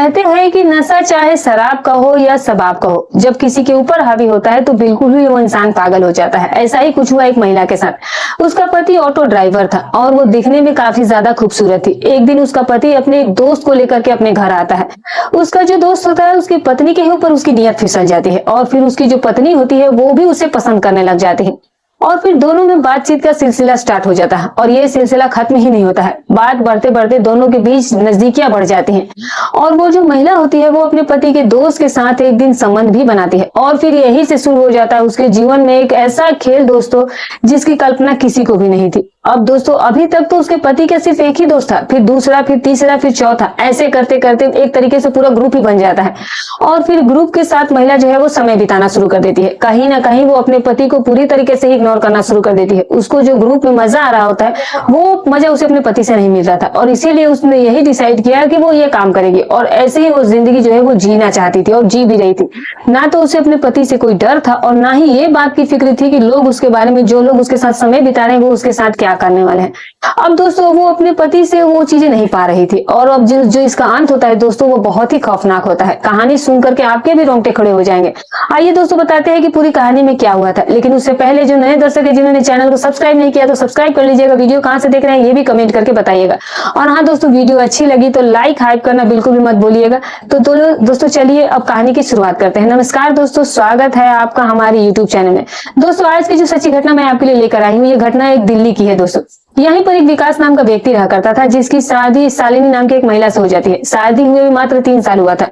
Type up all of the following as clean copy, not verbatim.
कहते हैं कि नशा चाहे शराब का हो या शबाब का हो, जब किसी के ऊपर हावी होता है तो बिल्कुल ही वो इंसान पागल हो जाता है। ऐसा ही कुछ हुआ एक महिला के साथ। उसका पति ऑटो ड्राइवर था और वो दिखने में काफी ज्यादा खूबसूरत थी। एक दिन उसका पति अपने एक दोस्त को लेकर के अपने घर आता है। उसका जो दोस्त होता है उसकी पत्नी के ऊपर उसकी नीयत फिसल जाती है और फिर उसकी जो पत्नी होती है वो भी उसे पसंद करने लग जाती है और फिर दोनों में बातचीत का सिलसिला स्टार्ट हो जाता है और ये सिलसिला खत्म ही नहीं होता है। बात बढ़ते बढ़ते दोनों के बीच नजदीकियां बढ़ जाती हैं और वो जो महिला होती है वो अपने पति के दोस्त के साथ एक दिन संबंध भी बनाती है और फिर यही से शुरू हो जाता है उसके जीवन में एक ऐसा खेल दोस्तों जिसकी कल्पना किसी को भी नहीं थी। अब दोस्तों अभी तक तो उसके पति का सिर्फ एक ही दोस्त था, फिर दूसरा, फिर तीसरा, फिर चौथा, ऐसे करते करते एक तरीके से पूरा ग्रुप ही बन जाता है और फिर ग्रुप के साथ महिला जो है वो समय बिताना शुरू कर देती है। कहीं ना कहीं वो अपने पति को पूरी तरीके से इग्नोर करना शुरू कर देती है। उसको जो ग्रुप में मजा आ रहा होता है वो मजा उसे अपने पति से नहीं मिल रहा था और इसीलिए उसने यही डिसाइड किया कि वो ये काम करेगी और ऐसे ही वो जिंदगी जो है वो जीना चाहती थी और जी भी रही थी। ना तो उसे अपने पति से कोई डर था और ना ही ये बात की फिक्र थी कि लोग उसके बारे में, जो लोग उसके साथ समय बिता रहे हैं वो उसके साथ क्या करने वाले हैं। अब दोस्तों वो अपने पति से वो चीजें नहीं पा रही थी और अब जो इसका अंत होता है दोस्तों वो बहुत ही खौफनाक होता है। कहानी सुन करके आपके भी रोंगटे खड़े हो जाएंगे। आइए दोस्तों बताते हैं कि पूरी कहानी में क्या हुआ था, लेकिन उससे पहले जो नए दर्शक है जिन्होंने चैनल को सब्सक्राइब नहीं किया तो सब्सक्राइब कर लीजिएगा। वीडियो कहां से देख रहे हैं ये भी कमेंट करके बताइएगा और हाँ दोस्तों वीडियो अच्छी लगी तो लाइक हाइप करना बिल्कुल भी मत भूलिएगा। तो दोस्तों चलिए अब कहानी की शुरुआत करते हैं। नमस्कार दोस्तों, स्वागत है आपका हमारे यूट्यूब चैनल में। दोस्तों आज की जो सच्ची घटना मैं आपके लिए लेकर आई हूँ, ये घटना एक दिल्ली की है दोस्तों। यहीं पर एक विकास नाम का व्यक्ति रहा करता था जिसकी शादी शालिनी नाम की एक महिला से हो जाती है। शादी हुए भी मात्र 3 साल हुआ था।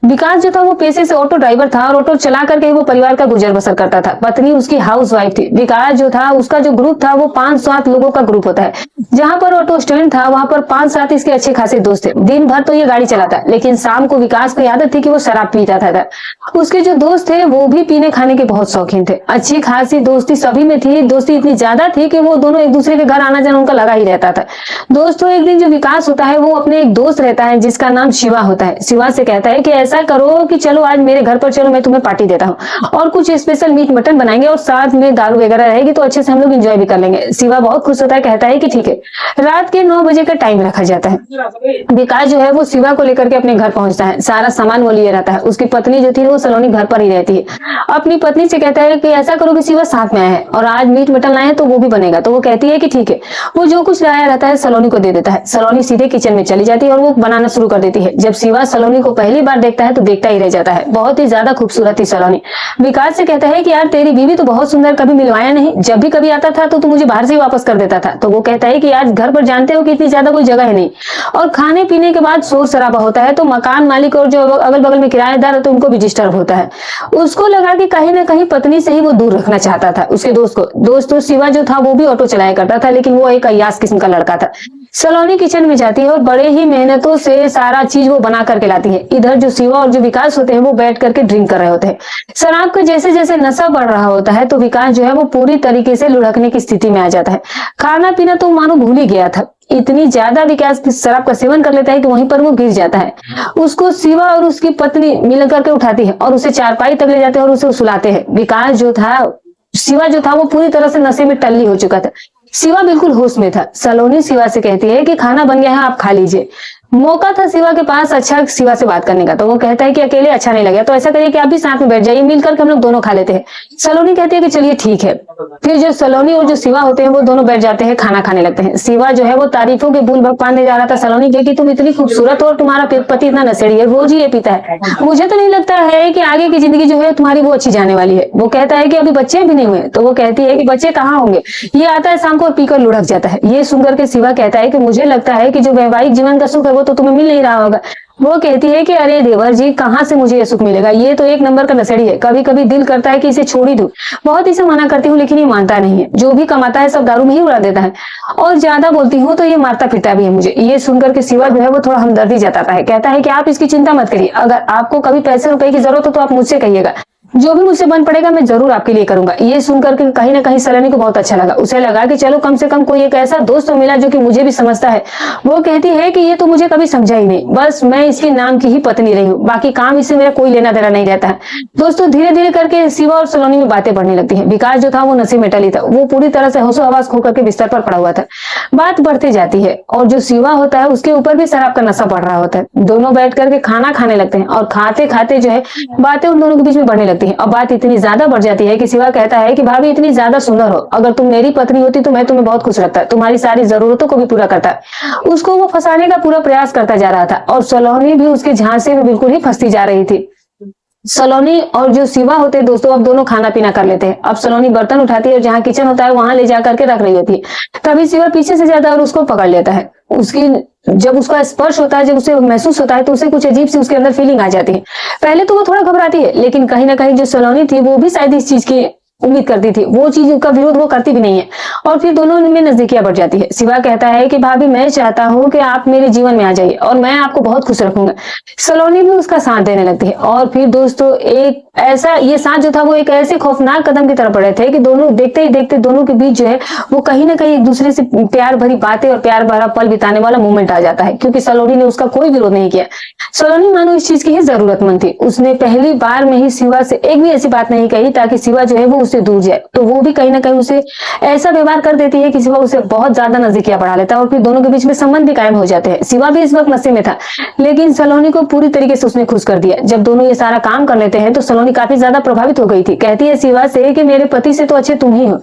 विकास जो था वो पेशे से ऑटो ड्राइवर था और ऑटो चला करके वो परिवार का गुजर बसर करता था। पत्नी उसकी हाउस वाइफ थी। विकास जो था उसका जो ग्रुप था वो 5-7 लोगों का ग्रुप होता है। जहां पर ऑटो स्टैंड था वहां पर 5-7 इसके अच्छे खासे दोस्त थे। दिन भर तो ये गाड़ी चलाता, लेकिन शाम को विकास को आदत थी कि वो शराब पीता था। उसके जो दोस्त थे वो भी पीने खाने के बहुत शौकीन थे। अच्छी खासी दोस्ती सभी में थी। दोस्ती इतनी ज्यादा थी कि वो दोनों एक दूसरे के घर आना जाना उनका लगा ही रहता था। दोस्तों एक दिन जो विकास होता है वो अपने एक दोस्त रहता है जिसका नाम शिवा होता है। शिवा से कहता है कि ऐसा करो कि चलो आज मेरे घर पर चलो, मैं तुम्हें पार्टी देता हूँ और कुछ स्पेशल मीट मटन बनाएंगे और साथ में दारू वगैरह रहेगी तो अच्छे से हम लोग एंजॉय भी कर लेंगे। शिवा बहुत खुश होता है, कहता है कि ठीक है। रात के 9 बजे का टाइम रखा जाता है। विकास जो है वो शिवा को लेकर के अपने घर पहुंचता है। सारा सामान वो लिए रहता है। उसकी पत्नी जो थी वो सलोनी घर पर ही रहती है। अपनी पत्नी से कहता है कि ऐसा करो कि शिवा साथ में आया है और आज मीट मटन लाए तो वो भी बनेगा। तो वो कहती है कि ठीक है। वो जो कुछ लाया रहता है सलोनी को दे देता है। सलोनी सीधे किचन में चली जाती है और वो बनाना शुरू कर देती है। जब शिवा सलोनी को पहली बार देखता है तो देखता ही रह जाता है। बहुत ही ज्यादा खूबसूरत थी सलोनी। विकास से कहता है कि यार तेरी बीवी तो बहुत सुंदर, कभी मिलवाया नहीं, जब भी कभी आता था तो तू मुझे बाहर से ही वापस कर देता था। तो वो कहता है कि आज घर पर जानते हो कि इतनी ज्यादा कोई जगह है नहीं और खाने पीने के बाद शोर शराबा होता है तो मकान मालिक और जो अगल बगल में किराएदार है तो उनको भी डिस्टर्ब होता है। उसको लगा कि कहीं ना कहीं पत्नी से ही वो दूर रखना चाहता था उसके दोस्त को। दोस्तों शिवा जो था वो भी ऑटो चलाया करता था, लेकिन वो एक अय्याश किस्म का लड़का था। सलोनी किचन में जाती है और बड़े ही मेहनतों से सारा चीज वो बना करके लाती है। इधर जो शिवा और जो विकास होते हैं वो बैठ करके ड्रिंक कर रहे होते हैं। शराब का जैसे जैसे नशा बढ़ रहा होता है तो विकास जो है वो पूरी तरीके से लुढ़कने की स्थिति में आ जाता है। खाना पीना तो मानो भूल ही गया था। इतनी ज्यादा विकास शराब का सेवन कर लेता है कि वहीं पर वो गिर जाता है। उसको शिवा और उसकी पत्नी मिल करके उठाती है और उसे चारपाई तक ले जाते हैं और उसे सुलाते हैं। विकास जो था, शिवा जो था वो पूरी तरह से नशे में टल्ली हो चुका था। शिवा बिल्कुल होश में था। सलोनी शिवा से कहती है कि खाना बन गया है, आप खा लीजिए। मौका था शिवा के पास अच्छा शिवा से बात करने का, तो वो कहता है कि अकेले अच्छा नहीं लगा तो ऐसा करिए कि आप भी साथ में बैठ जाइए, मिलकर हम लोग दोनों खा लेते हैं। सलोनी कहती है कि चलिए ठीक है। फिर जो सलोनी और जो शिवा होते हैं वो दोनों बैठ जाते हैं, खाना खाने लगते हैं। शिवा जो है वो तारीफों के बुल बांधे जा रहा था सलोनी के कि तुम इतनी खूबसूरत हो और तुम्हारा पति इतना नशेड़ी है, रोज ही ये पीता है, मुझे तो नहीं लगता है कि आगे की जिंदगी जो है तुम्हारी वो अच्छी जाने वाली है। वो कहता है कि अभी बच्चे भी नहीं हुए। तो वो कहती है कि बच्चे कहाँ होंगे, ये आता है शाम को और पीकर लुढ़क जाता है। ये सुनकर के शिवा कहता है कि मुझे लगता है कि जो वैवाहिक जीवन का सुख है वो तो तुम्हें मिल नहीं रहा होगा। वो कहती है कि अरे देवर जी कहाँ से मुझे ये सुख मिलेगा, ये तो एक नंबर का नशेड़ी है, कभी कभी दिल करता है कि इसे छोड़ ही दूं। बहुत इसे मना करती हूँ लेकिन ये मानता नहीं है, जो भी कमाता है सब दारू में ही उड़ा देता है और ज्यादा बोलती हूँ तो ये मारता पीटा भी है मुझे। ये सुनकर के शिवा जो है वो थोड़ा हमदर्दी जताता है। कहता है कि आप इसकी चिंता मत करिए, अगर आपको कभी पैसे रुपए की जरूरत हो तो आप मुझसे कहिएगा, जो भी मुझसे बन पड़ेगा मैं जरूर आपके लिए करूंगा। ये सुनकर के कहीं ना कहीं सलोनी को बहुत अच्छा लगा। उसे लगा कि चलो कम से कम कोई एक ऐसा दोस्त तो मिला जो कि मुझे भी समझता है। वो कहती है कि ये तो मुझे कभी समझा ही नहीं, बस मैं इसके नाम की ही पत्नी रही हूँ, बाकी काम इससे मेरा कोई लेना देना नहीं रहता है। दोस्तों धीरे धीरे करके शिवा और सलोनी में बातें बढ़ने लगती है। विकास जो था वो नशे में टली था, वो पूरी तरह से होशो हवास खो करके बिस्तर पर पड़ा हुआ था। बात बढ़ती जाती है और जो शिवा होता है उसके ऊपर भी शराब का नशा बढ़ रहा होता है। दोनों बैठ करके खाना खाने लगते हैं और खाते खाते जो है बातें उन दोनों के बीच में बढ़ने लगती है। और बात इतनी ज्यादा बढ़ जाती है कि शिवा कहता है कि भाभी इतनी ज्यादा सुंदर हो, अगर तुम मेरी पत्नी होती तो मैं तुम्हें बहुत खुश रखता, तुम्हारी सारी जरूरतों को भी पूरा करता। उसको वो फंसाने का पूरा प्रयास करता जा रहा था और सलोनी भी उसके झांसे में बिल्कुल ही फंसती जा रही थी। सलोनी और जो शिवा होते हैं दोस्तों अब दोनों खाना पीना कर लेते हैं। अब सलोनी बर्तन उठाती है और जहाँ किचन होता है वहां ले जा करके रख रही होती है। तभी शिवा पीछे से जाता है और उसको पकड़ लेता है। उसकी जब उसका स्पर्श होता है, जब उसे महसूस होता है तो उसे कुछ अजीब सी उसके अंदर फीलिंग आ जाती है। पहले तो वो थोड़ा घबराती है, लेकिन कहीं ना कहीं जो सलोनी थी वो भी शायद इस चीज की उम्मीद करती थी, वो चीज का विरोध वो करती भी नहीं है और फिर दोनों में नजदीकियां बढ़ जाती है। शिवा कहता है कि भाभी मैं चाहता हूँ कि आप मेरे जीवन में आ जाइए और मैं आपको बहुत खुश रखूंगा। सलोनी भी उसका साथ देने लगती है और फिर दोस्तों एक ऐसा ये साथ जो था वो एक ऐसे खौफनाक कदम की तरफ बढ़े थे कि दोनों देखते ही देखते दोनों के बीच जो है वो कहीं ना कहीं एक दूसरे से प्यार भरी बातें और प्यार भरा पल बिताने वाला मोमेंट आ जाता है, क्योंकि सलोनी ने उसका कोई विरोध नहीं किया। सलोनी मानो इस चीज की ही जरूरतमंद थी। उसने पहली बार में ही शिवा से एक भी ऐसी बात नहीं कही ताकि शिवा जो है वो उससे दूर जाए, तो वो भी कहीं ना कहीं उसे ऐसा व्यवहार कर देती है कि शिवा उसे बहुत ज्यादा नजदीकियां बढ़ा लेता है और फिर दोनों के बीच में संबंध भी कायम हो जाते हैं। शिवा भी इस वक्त नशे में था, लेकिन सलोनी को पूरी तरीके से उसने खुश कर दिया। जब दोनों ये सारा काम कर लेते हैं तो सलोनी काफी ज्यादा प्रभावित हो गई थी। कहती है शिवा से कि मेरे पति से तो अच्छे तुम ही हो,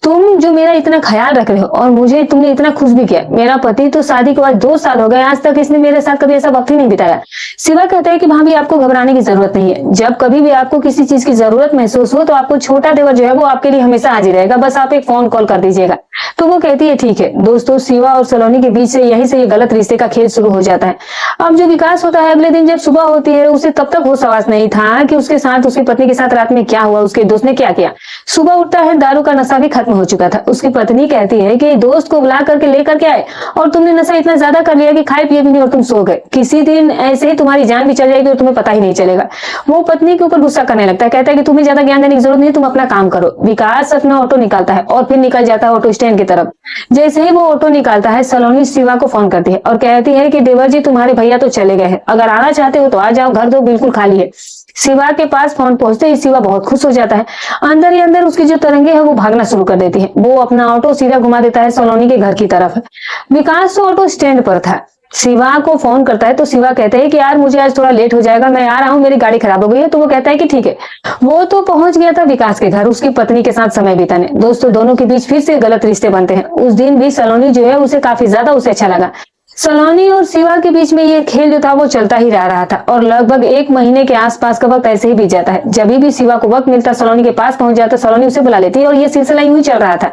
तुम जो मेरा इतना ख्याल रख रहे हो और मुझे तुमने इतना खुश भी किया। मेरा पति तो शादी के बाद 2 साल हो गए, आज तक इसने मेरे साथ कभी ऐसा वक्त ही नहीं बिताया। शिवा कहता है कि भाभी आपको घबराने की जरूरत नहीं है, जब कभी भी आपको किसी चीज की जरूरत महसूस हो तो आपको छोटा देवर जो है वो आपके लिए हमेशा हाजिर रहेगा, बस आप एक फोन कॉल कर दीजिएगा। तो वो कहती है ठीक है। दोस्तों शिवा और सलोनी के बीच से यहीं से ये गलत रिश्ते का खेल शुरू हो जाता है। अब जो विकास होता है अगले दिन जब सुबह होती है उसे तब तक होश हवास नहीं था कि उसके साथ उसकी पत्नी के साथ रात में क्या हुआ, उसके दोस्त ने क्या किया। सुबह उठता है, दारू का नशा भी खत्म हो चुका था। उसकी पत्नी कहती है कि दोस्त को बुला करके लेकर के आए और तुमने नशा इतना ज्यादा कर लिया कि खाए पिए भी नहीं और तुम सो गए। किसी दिन ऐसे ही तुम्हारी जान भी चल जाएगी और तुम्हें पता ही नहीं चलेगा। वो पत्नी के ऊपर गुस्सा करने लगता है, कहता है कि तुम्हें ज्यादा ज्ञान देने की जरूरत नहीं, तुम अपना काम करो। विकास अपना ऑटो निकालता है और फिर निकल जाता है ऑटो स्टैंड की तरफ। जैसे ही वो ऑटो निकालता है सलोनी शिवा को फोन करती है और कहती है कि देवर जी तुम्हारे भैया तो चले गए हैं, अगर आना चाहते हो तो आ जाओ, घर तो बिल्कुल खाली है। शिवा के पास फोन पहुंचते ही शिवा बहुत खुश हो जाता है। अंदर ही अंदर उसकी जो तरंगे है वो भागना शुरू कर देती है। वो अपना ऑटो सीधा घुमा देता है सलोनी के घर की तरफ। विकास तो ऑटो स्टैंड पर था, शिवा को फोन करता है तो शिवा कहते हैं कि यार मुझे आज थोड़ा लेट हो जाएगा, मैं आ रहा हूँ, मेरी गाड़ी खराब हो गई है। तो वो कहता है कि ठीक है। वो तो पहुंच गया था विकास के घर उसकी पत्नी के साथ समय बिताने। दोस्तों दोनों के बीच फिर से गलत रिश्ते बनते हैं। उस दिन भी सलोनी जो है उसे काफी ज्यादा उसे अच्छा लगा। सलोनी और शिवा के बीच में ये खेल जो था वो चलता ही रह रहा था और लगभग 1 महीने के आसपास का वक्त ऐसे ही बीत जाता है। जब भी शिवा को वक्त मिलता सलोनी के पास पहुंच जाता, सलोनी उसे बुला लेती है और ये सिलसिला यूं ही चल रहा था।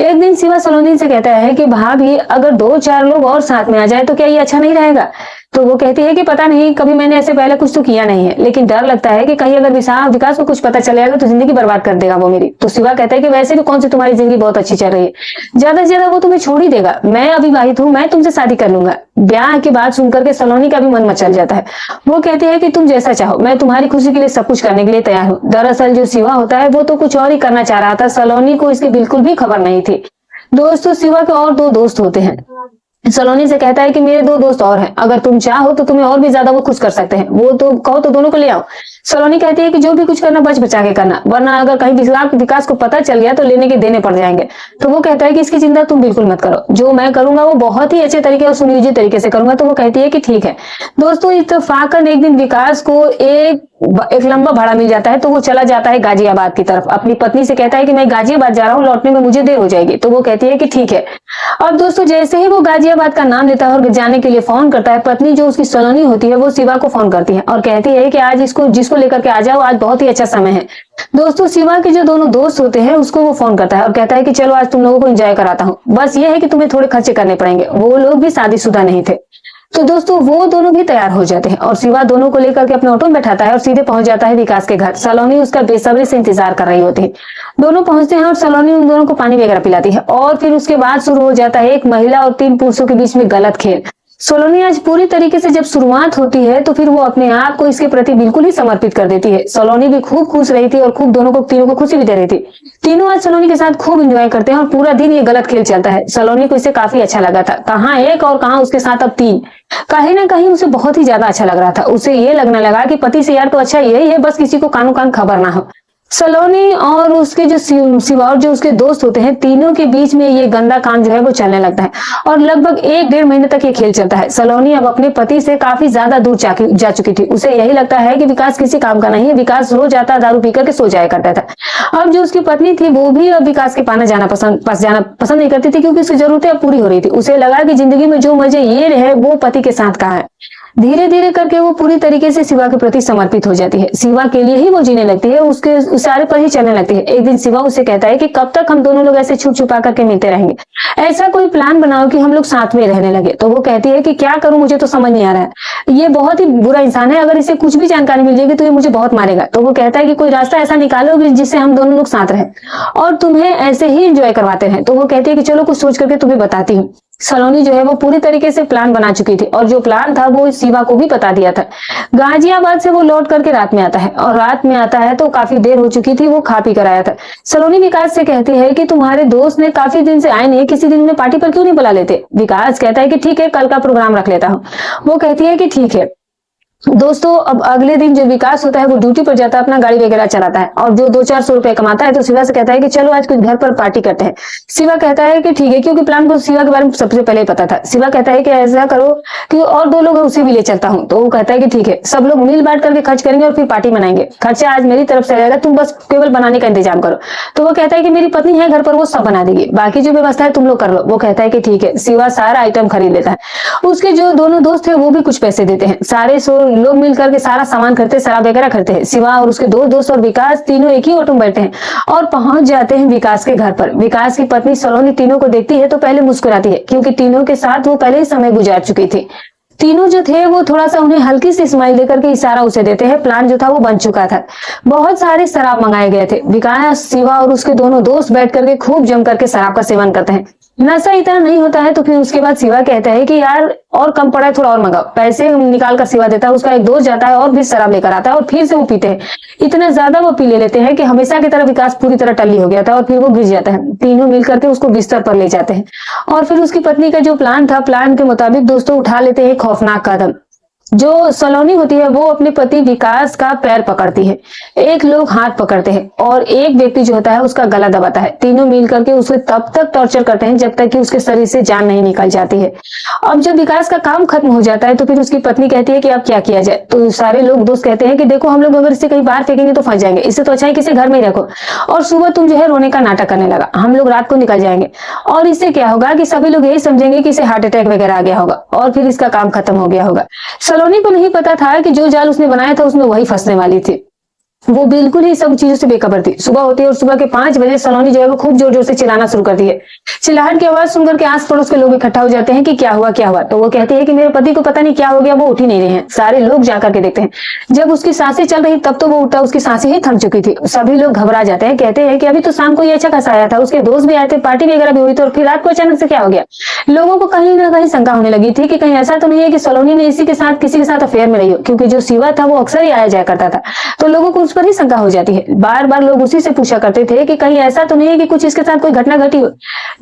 एक दिन शिवा सलोनी से कहता है कि भाभी अगर 2-4 लोग और साथ में आ जाए तो क्या ये अच्छा नहीं रहेगा। तो वो कहती है कि पता नहीं, कभी मैंने ऐसे पहले कुछ तो किया नहीं है, लेकिन डर लगता है कि कहीं अगर विकास को कुछ पता चलेगा तो जिंदगी बर्बाद कर देगा वो मेरी। तो शिवा कहता है कि वैसे भी कौन सी तुम्हारी जिंदगी बहुत अच्छी चल रही है, ज्यादा से ज्यादा वो तुम्हें छोड़ ही देगा। मैं अविवाहित हूँ, मैं तुमसे शादी कर लूंगा। ब्याह की बात सुनकर के सलोनी का भी मन मचल जाता है। वो कहती है कि तुम जैसा चाहो, मैं तुम्हारी खुशी के लिए सब कुछ करने के लिए तैयार हूँ। दरअसल जो शिवा होता है वो तो कुछ और ही करना चाह रहा था, सलोनी को इसकी बिल्कुल भी खबर नहीं थी। दोस्तों शिवा के और 2 दोस्त होते हैं। सलोनी से कहता है कि मेरे 2 दोस्त और हैं, अगर तुम चाहो तो तुम्हें और भी ज्यादा वो खुश कर सकते हैं, वो तो कहो तो दोनों को ले आओ। सलोनी कहती है कि जो भी कुछ करना बच बचा के करना, वरना अगर कहीं विकास को पता चल गया तो लेने के देने पड़ जाएंगे। तो वो कहता है कि इसकी चिंता तुम बिल्कुल मत करो, जो मैं करूंगा वो बहुत ही अच्छे तरीके और सुनियोजित तरीके से करूंगा। तो वो कहती है कि ठीक है। दोस्तों इत्तेफाकन एक दिन विकास को एक लंबा भाड़ा मिल जाता है, तो वो चला जाता है गाजियाबाद की तरफ। अपनी पत्नी से कहता है कि मैं गाजियाबाद जा रहा हूँ, लौटने में मुझे देर हो जाएगी। तो वो कहती है कि ठीक है। और दोस्तों जैसे ही वो गाजियाबाद का नाम लेता है और जाने के लिए फोन करता है, पत्नी जो उसकी सलोनी होती है वो शिवा को फोन करती है और कहती है कि आज जिसको लेकर के आ जाओ, आज बहुत ही अच्छा समय है। दोस्तों शिवा के जो दोनों दोस्त होते हैं उसको वो फोन करता है और कहता है कि चलो आज तुम लोगों को एंजॉय कराता हूँ, बस ये है कि तुम्हें थोड़े खर्चे करने पड़ेंगे। वो लोग भी शादीशुदा नहीं थे। तो दोस्तों वो दोनों भी तैयार हो जाते हैं और शिवा दोनों को लेकर के अपने ऑटो में बैठाता है और सीधे पहुंच जाता है विकास के घर। सलोनी उसका बेसब्री से इंतजार कर रही होती है। दोनों पहुंचते हैं और सलोनी उन दोनों को पानी वगैरह पिलाती है और फिर उसके बाद शुरू हो जाता है एक महिला और 3 पुरुषों के बीच में गलत खेल। सोलोनी आज पूरी तरीके से जब शुरुआत होती है तो फिर वो अपने आप को इसके प्रति बिल्कुल ही समर्पित कर देती है। सोलोनी भी खूब खुश रही थी और खूब तीनों को खुशी भी दे रही थी। तीनों आज सोलोनी के साथ खूब एंजॉय करते हैं और पूरा दिन ये गलत खेल चलता है। सोलोनी को इससे काफी अच्छा लगा था, कहाँ एक और कहाँ उसके साथ अब तीन। कहीं ना कहीं उसे बहुत ही ज्यादा अच्छा लग रहा था। उसे ये लगने लगा कि पति से यार तो अच्छा यही है, बस किसी को कानो कान खबर ना हो। सलोनी और उसके जो शिवा और जो उसके दोस्त होते हैं, तीनों के बीच में ये गंदा काम जो है वो चलने लगता है और लगभग 1-1.5 महीने तक ये खेल चलता है। सलोनी अब अपने पति से काफी ज्यादा दूर जा चुकी थी। उसे यही लगता है कि विकास किसी काम का नहीं है। विकास रोज आता, दारू पी करके सो जाया करता था। अब जो उसकी पत्नी थी वो भी अब विकास के पास जाना पसंद नहीं करती थी, क्योंकि उसकी जरूरतें अब पूरी हो रही थी। उसे लगा कि जिंदगी में जो मजे ये रहे वो पति के साथ कहाँ है। धीरे धीरे करके वो पूरी तरीके से शिवा के प्रति समर्पित हो जाती है। शिवा के लिए ही वो जीने लगती है, उसके इशारे पर ही चलने लगती है। एक दिन शिवा उसे कहता है कि कब तक हम दोनों लोग ऐसे छुप छुपा करके मिलते रहेंगे, ऐसा कोई प्लान बनाओ कि हम लोग साथ में रहने लगे। तो वो कहती है कि क्या करूं, मुझे तो समझ नहीं आ रहा है, ये बहुत ही बुरा इंसान है, अगर इसे कुछ भी जानकारी मिल जाएगी तो ये मुझे बहुत मारेगा। तो वो कहता है कि कोई रास्ता ऐसा निकालो जिससे हम दोनों लोग साथ रहें और तुम्हें ऐसे ही एंजॉय करवाते रहे। तो वो कहती है कि चलो कुछ सोच करके तुम्हें बताती हूँ। सलोनी जो है वो पूरी तरीके से प्लान बना चुकी थी और जो प्लान था वो शिवा को भी बता दिया था। गाजियाबाद से वो लौट करके रात में आता है और रात में आता है तो काफी देर हो चुकी थी, वो खा पी कर आया था। सलोनी विकास से कहती है कि तुम्हारे दोस्त ने काफी दिन से आए नहीं, किसी दिन उन्हें पार्टी पर क्यों नहीं बुला लेते। विकास कहता है कि ठीक है, कल का प्रोग्राम रख लेता हूँ। वो कहती है कि ठीक है। दोस्तों, अब अगले दिन जो विकास होता है वो ड्यूटी पर जाता है, अपना गाड़ी वगैरह चलाता है और जो 200-400 रुपए कमाता है तो शिवा से कहता है कि चलो आज कुछ घर पर पार्टी करते हैं। शिवा कहता है कि ठीक है, क्योंकि प्लान को शिवा के बारे में सबसे पहले ही पता था। शिवा कहता है कि ऐसा करो कि और 2 लोग उसे भी ले चलता हूँ। तो वो कहता है कि ठीक है, सब लोग मिल बांट करके खर्च करेंगे और फिर पार्टी मनाएंगे। खर्चा आज मेरी तरफ से रहेगा, तुम बस केवल बनाने का इंतजाम करो। तो वो कहता है कि मेरी पत्नी है घर पर, वो सब बना देगी, बाकी जो व्यवस्था है तुम लोग कर लो। वो कहता है कि ठीक है। शिवा सारा आइटम खरीद लेता है। उसके जो दोनों दोस्त है वो भी कुछ पैसे देते हैं। सारे लोग मिल करके सारा सामान खरीदते, शराब वगैरह खरीदते हैं। शिवा और उसके 2 दोस्त और विकास तीनों एक ही ऑटो में बैठे हैं और पहुंच जाते हैं विकास के घर पर। विकास की पत्नी सलोनी तीनों को देखती है तो पहले मुस्कुराती है, क्योंकि तीनों के साथ वो पहले ही समय गुजार चुकी थी। तीनों जो थे वो थोड़ा सा उन्हें हल्की सी स्माइल देकर के इशारा उसे देते हैं। प्लान जो था वो बन चुका था। बहुत सारे शराब मंगाए गए थे। विकास, शिवा और उसके दोनों दोस्त बैठ करके खूब जम करके शराब का सेवन करते हैं। नशा इतना नहीं होता है तो फिर उसके बाद शिवा कहता है कि यार और कम पड़ा है, थोड़ा और मंगाओ। पैसे निकाल कर शिवा देता है। उसका एक दोस्त जाता है और भी शराब लेकर आता है और फिर से वो पीते हैं। इतना ज्यादा वो पी लेते हैं कि हमेशा की तरह विकास पूरी तरह टल्ली हो गया था और फिर वो गिर जाता है। तीनों मिल करके उसको बिस्तर पर ले जाते हैं और फिर उसकी पत्नी का जो प्लान था, प्लान के मुताबिक दोस्तों उठा लेते हैं खौफनाक कदम। जो सलोनी होती है वो अपने पति विकास का पैर पकड़ती है, एक लोग हाथ पकड़ते हैं और एक व्यक्ति जो होता है उसका गला दबाता है। तीनों मिल करके उसे तब तक टॉर्चर करते हैं जब तक कि उसके शरीर से जान नहीं निकल जाती है। अब जब विकास का काम खत्म हो जाता है तो फिर उसकी पत्नी कहती है कि अब क्या किया जाए। तो सारे लोग दोस्त कहते हैं कि देखो, हम लोग अगर इसे कहीं बाहर फेंकेंगे तो फंस जाएंगे, इससे तो अच्छा है कि इसे घर में ही रखो और सुबह तुम जो है रोने का नाटक करने लगा, हम लोग रात को निकल जाएंगे और इससे क्या होगा कि सभी लोग यही समझेंगे कि इसे हार्ट अटैक वगैरह आ गया होगा और फिर इसका काम खत्म हो गया होगा। सलोनी को नहीं पता था कि जो जाल उसने बनाया था उसमें वही फंसने वाली थी। वो बिल्कुल ही सब चीजों से बेखबर थी। सुबह होती है और सुबह के 5 बजे सलोनी जो है वो खूब जोर जोर से चिल्लाना शुरू करती है। चिल्लाहट की आवाज सुनकर के आस पड़ोस के लोग इकट्ठा हो जाते हैं कि क्या हुआ क्या हुआ। तो वो कहती है कि मेरे पति को पता नहीं क्या हो गया, वो उठ ही नहीं रहे हैं। सारे लोग जाकर के देखते हैं। जब उसकी सांसें चल रही तब तो वो उठा, उसकी सांसें ही थम चुकी थी। सभी लोग घबरा जाते हैं, कहते हैं कि अभी तो शाम को ये अच्छा खासा आया था, उसके दोस्त भी आए थे, पार्टी वगैरह भी हुई थी और फिर रात को अचानक से क्या हो गया। लोगों को कहीं ना कहीं शंका होने लगी थी कि कहीं ऐसा तो नहीं है कि सलोनी ने किसी के साथ अफेयर में रही हो, क्योंकि जो शिवा था वो अक्सर ही आया जाया करता था। तो लोगों को उस पर ही शंका हो जाती है। बार बार लोग उसी से पूछा करते थे कि कहीं ऐसा तो नहीं है कि कुछ इसके साथ कोई घटना घटी हो।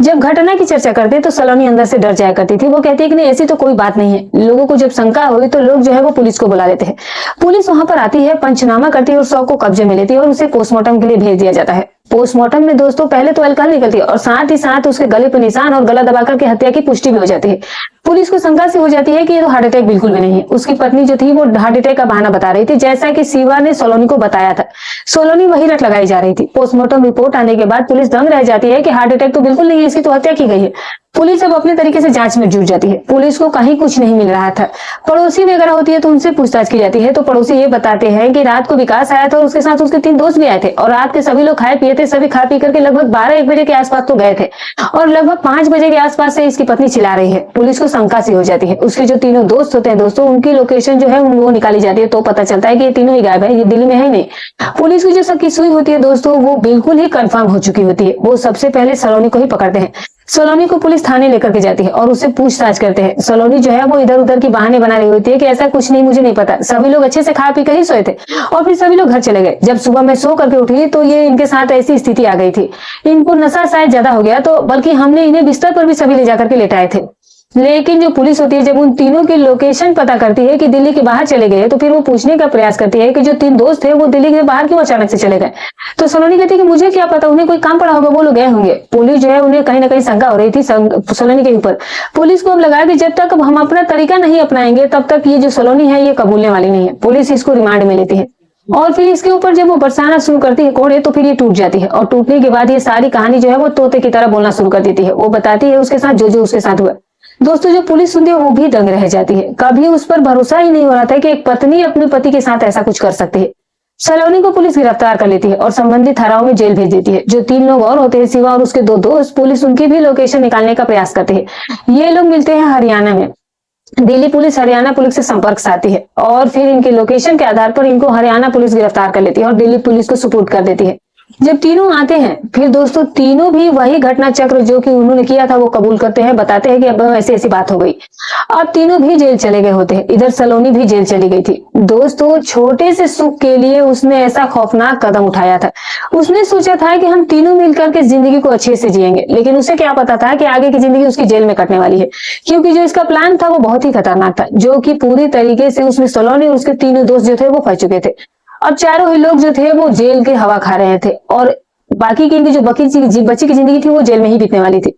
जब घटना की चर्चा करते तो सलोनी अंदर से डर जाया करती थी। वो कहती है कि नहीं, ऐसी तो कोई बात नहीं है। लोगों को जब शंका हुई तो लोग जो है वो पुलिस को बुला लेते हैं। पुलिस वहां पर आती है, पंचनामा करती है और शव को कब्जे में लेती है और उसे पोस्टमार्टम के लिए भेज दिया जाता है। पोस्टमार्टम में दोस्तों पहले तो अल्कोहल निकलती है और साथ ही साथ उसके गले पर निशान और गला दबाकर के हत्या की पुष्टि भी हो जाती है। पुलिस को शंका से हो जाती है कि ये तो हार्ट अटैक बिल्कुल भी नहीं है। उसकी पत्नी जो थी वो हार्ट अटैक का बहाना बता रही थी, जैसा कि शिवा ने सलोनी को बताया था। सलोनी वही रट लगाई जा रही थी। पोस्टमार्टम रिपोर्ट आने के बाद पुलिस दंग रह जाती है कि हार्ट अटैक तो बिल्कुल नहीं है, इसकी तो हत्या की गई है। पुलिस अब अपने तरीके से जांच में जुट जाती है। पुलिस को कहीं कुछ नहीं मिल रहा था। पड़ोसी वगैरह होती है तो उनसे पूछताछ की जाती है। तो पड़ोसी ये बताते हैं कि रात को विकास आया था और उसके साथ उसके 3 दोस्त भी आए थे और रात के सभी लोग खाए पिए थे। सभी खा पी करके लगभग 12-1 बजे के आसपास तो गए थे और लगभग 5 बजे के आसपास से इसकी पत्नी चिल्ला रही है। पुलिस को शंका सी हो जाती है। उसके जो तीनों दोस्त होते हैं दोस्तों, उनकी लोकेशन जो है वो निकाली जाती है तो पता चलता है कि ये तीनों ही गायब है, ये दिल्ली में है ही नहीं। पुलिस की जो शक की सुई होती है दोस्तों वो बिल्कुल ही कंफर्म हो चुकी होती है। वो सबसे पहले सलोनी को ही पकड़ते हैं। सलोनी को पुलिस थाने लेकर के जाती है और उससे पूछताछ करते हैं। सलोनी जो है वो इधर उधर की बहाने बना रही होती है कि ऐसा कुछ नहीं, मुझे नहीं पता, सभी लोग अच्छे से खा पी कर ही सोए थे और फिर सभी लोग घर चले गए। जब सुबह मैं सो करके उठी तो ये इनके साथ ऐसी स्थिति आ गई थी, इनको नशा शायद ज्यादा हो गया, तो बल्कि हमने इन्हें बिस्तर पर भी सभी ले जाकर के लेटाए थे। लेकिन जो पुलिस होती है जब उन तीनों की लोकेशन पता करती है कि दिल्ली के बाहर चले गए, तो फिर वो पूछने का प्रयास करती है कि जो 3 दोस्त थे वो दिल्ली के बाहर क्यों अचानक से चले गए। तो सलोनी कहती है कि मुझे क्या पता, उन्हें कोई काम पड़ा होगा, वो लोग गए होंगे। पुलिस जो है उन्हें कहीं ना कहीं शंका हो रही थी सलोनी के ऊपर। पुलिस को अब लगा कि जब तक हम अपना तरीका नहीं अपनाएंगे तब तक ये जो सलोनी है ये कबूलने वाली नहीं है। पुलिस इसको रिमांड में लेती है और फिर इसके ऊपर जब वो बरसाना शुरू करती है कोड़े, तो फिर ये टूट जाती है और टूटने के बाद ये सारी कहानी जो है वो तोते की तरह बोलना शुरू कर देती है। वो बताती है उसके साथ जो उसके साथ हुआ। दोस्तों जो पुलिस सुनती है वो भी दंग रह जाती है, कभी उस पर भरोसा ही नहीं हो रहा था कि एक पत्नी अपने पति के साथ ऐसा कुछ कर सकती है। सलोनी को पुलिस गिरफ्तार कर लेती है और संबंधित धाराओं में जेल भेज देती है। जो 3 लोग और होते हैं शिवा और उसके 2 दोस्त, पुलिस उनकी भी लोकेशन निकालने का प्रयास करती है। ये लोग मिलते हैं हरियाणा में। दिल्ली पुलिस हरियाणा पुलिस से संपर्क साधती है और फिर इनके लोकेशन के आधार पर इनको हरियाणा पुलिस गिरफ्तार कर लेती है और दिल्ली पुलिस को सुपुर्द कर देती है। जब तीनों आते हैं फिर दोस्तों तीनों भी वही घटना चक्र जो कि उन्होंने किया था वो कबूल करते हैं, बताते हैं कि अब ऐसी ऐसी बात हो गई। अब तीनों भी जेल चले गए होते हैं, इधर सलोनी भी जेल चली गई थी। दोस्तों छोटे से सुख के लिए उसने ऐसा खौफनाक कदम उठाया था। उसने सोचा था कि हम तीनों मिलकर के जिंदगी को अच्छे से जिएंगे, लेकिन उसे क्या पता था कि आगे की जिंदगी उसकी जेल में कटने वाली है, क्योंकि जो इसका प्लान था वो बहुत ही खतरनाक था, जो कि पूरी तरीके से उसमें सलोनी और उसके तीनों दोस्त जो थे वो फंस चुके थे। अब चारों ही लोग जो थे वो जेल के हवा खा रहे थे और बाकी की इनकी जो बच्ची की जिंदगी थी वो जेल में ही बीतने वाली थी।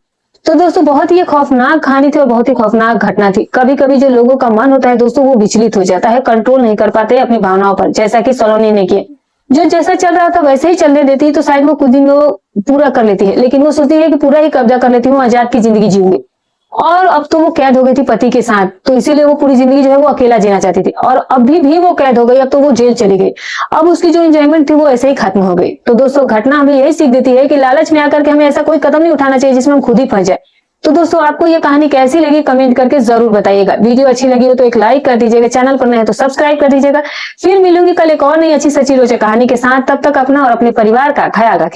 तो दोस्तों बहुत ही खौफनाक कहानी थी और बहुत ही खौफनाक घटना थी। कभी कभी जो लोगों का मन होता है दोस्तों वो विचलित हो जाता है, कंट्रोल नहीं कर पाते अपनी भावनाओं पर, जैसा कि सलोनी ने किया। जो जैसा चल रहा था वैसे ही चलने देती तो शायद वो कुछ दिन वो पूरा कर लेती है, लेकिन वो सोचती है कि पूरा ही कब्जा कर लेती हूँ, आजाद की जिंदगी जीऊंगी। और अब तो वो कैद हो गई थी पति के साथ, तो इसीलिए वो पूरी जिंदगी जो है वो अकेला जीना चाहती थी और अभी भी वो कैद हो गई, अब तो वो जेल चली गई। अब उसकी जो एंजॉयमेंट थी वो ऐसे ही खत्म हो गई। तो दोस्तों घटना हमें यही सीख देती है कि लालच में आकर के हमें ऐसा कोई कदम नहीं उठाना चाहिए जिसमें हम खुद ही फंस जाए। तो दोस्तों आपको ये कहानी कैसी लगी कमेंट करके जरूर बताइएगा। वीडियो अच्छी लगी हो तो एक लाइक कर दीजिएगा, चैनल पर नए हैं तो सब्सक्राइब कर दीजिएगा। फिर मिलूंगी कल एक और नई अच्छी सच्ची रोचक कहानी के साथ। तब तक अपना और अपने परिवार का ख्याल रखें।